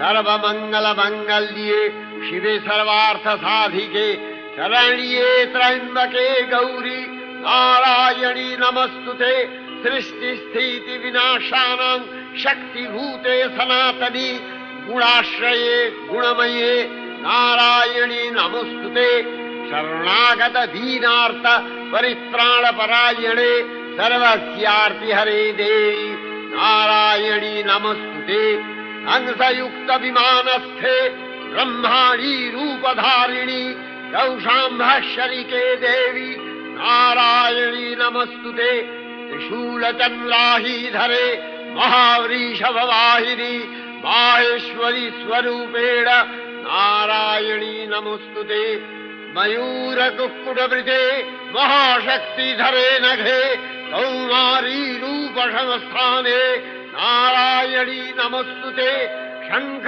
सर्वमङ्गलमङ्गल्ये शिवे सर्वार्थसाधिके शरण्ये त्र्यम्बके गौरी नारायणी नमस्तुते सृष्टिस्थितिविनाशानां शक्तिभूते सनातनी गुणाश्रये गुणमये नारायणी नमस्तुते शरणागत दीनार्थ परित्राणपरायणे सर्वस्यार्तिहरे देवी नारायणी नमस्तुते हंसयुक्त विमानस्थे ब्रह्माणी रूपधारिणी कौशाम्भशरिके देवी नारायणी नमस्तुते त्रिशूलचन्द्राहीधरे महावृषभवाहिनी माहेश्वरी स्वरूपेण नारायणी नमस्तुते मयूरकुक्कुटवृते महाशक्तिधरे नघे कौमारी रूपसंस्थाने नारायणी नमस्तुते शंख